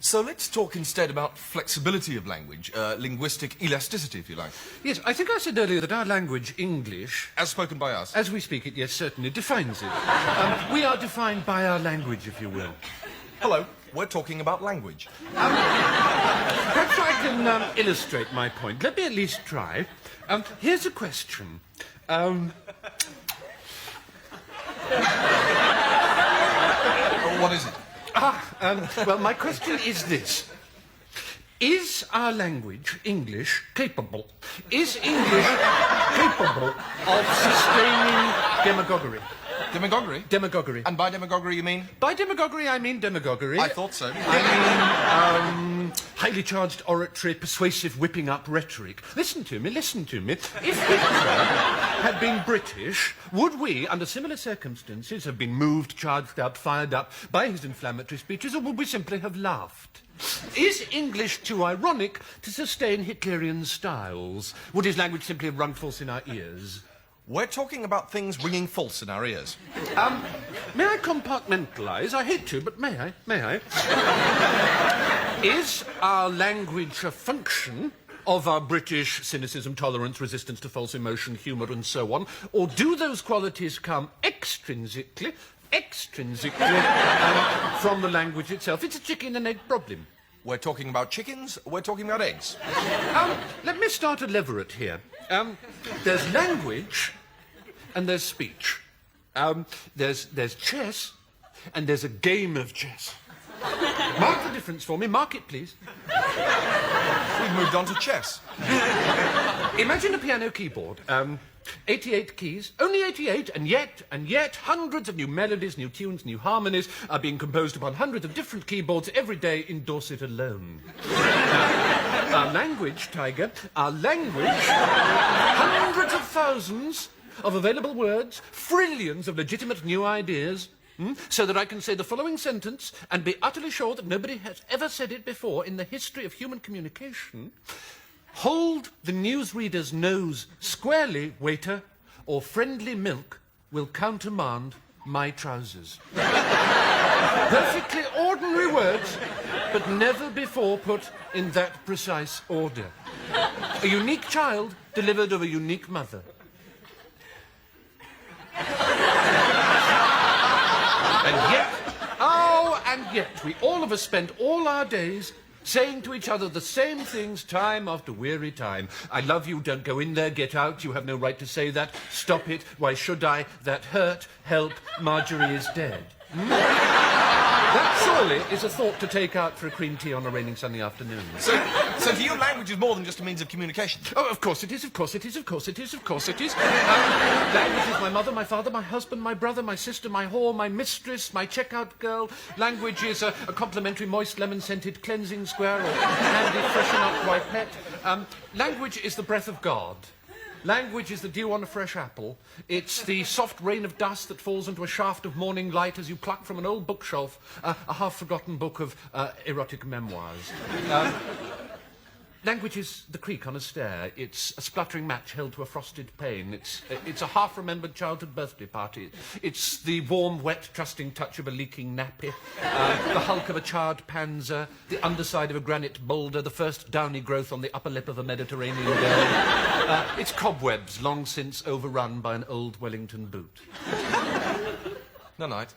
So let's talk instead about flexibility of language, linguistic elasticity, if you like. Yes, I think I said earlier that our language, English... As spoken by us. As we speak it, yes, certainly, defines it. We are defined by our language, if you will. Hello, we're talking about language. Perhaps I can illustrate my point. Let me at least try. Here's a question. What is it? Well, my question is this. Is our language, English, capable? Is English capable of sustaining demagoguery? Demagoguery? Demagoguery. And by demagoguery you mean? By demagoguery, I mean demagoguery. I thought so. I mean, highly charged oratory, persuasive whipping up rhetoric. Listen to me, listen to me. If Hitler had been British, would we, under similar circumstances, have been moved, charged up, fired up by his inflammatory speeches, or would we simply have laughed? Is English too ironic to sustain Hitlerian styles? Would his language simply have rung false in our ears? We're talking about things ringing false in our ears. May I compartmentalise? I hate to, but may I? May I? Is our language a function of our British cynicism, tolerance, resistance to false emotion, humour and so on? Or do those qualities come extrinsically from the language itself? It's a chicken and egg problem. We're talking about chickens, we're talking about eggs. Let me start a leveret here. There's language and there's speech. There's chess and there's a game of chess. Mark the difference for me. Mark it, please. We've moved on to chess. Imagine a piano keyboard. 88 keys, only 88, and yet hundreds of new melodies, new tunes, new harmonies are being composed upon hundreds of different keyboards every day in Dorset alone. Our language, Tiger, our language, hundreds of thousands of available words, trillions of legitimate new ideas, so that I can say the following sentence and be utterly sure that nobody has ever said it before in the history of human communication. Hold the newsreader's nose squarely, waiter, or friendly milk will countermand my trousers. Perfectly ordinary words, but never before put in that precise order. A unique child delivered of a unique mother. And yet, we all of us spend all our days saying to each other the same things time after weary time. I love you, don't go in there, get out, you have no right to say that, stop it, why should I, that hurt, help, Marjorie is dead. That surely is a thought to take out for a cream tea on a raining sunny afternoon. So to you, language is more than just a means of communication? Oh, of course it is, of course it is, of course it is, of course it is. Language is my mother, my father, my husband, my brother, my sister, my whore, my mistress, my checkout girl. Language is a complimentary moist lemon-scented cleansing square or handy freshen-up white pet. Language is the breath of God. Language is the dew on a fresh apple. It's the soft rain of dust that falls into a shaft of morning light as you pluck from an old bookshelf a half-forgotten book of erotic memoirs. Language is the creak on a stair. It's a spluttering match held to a frosted pane. It's a half-remembered childhood birthday party. It's the warm, wet, trusting touch of a leaking nappy, the hulk of a charred panzer, the underside of a granite boulder, the first downy growth on the upper lip of a Mediterranean girl. It's cobwebs long since overrun by an old Wellington boot. No night.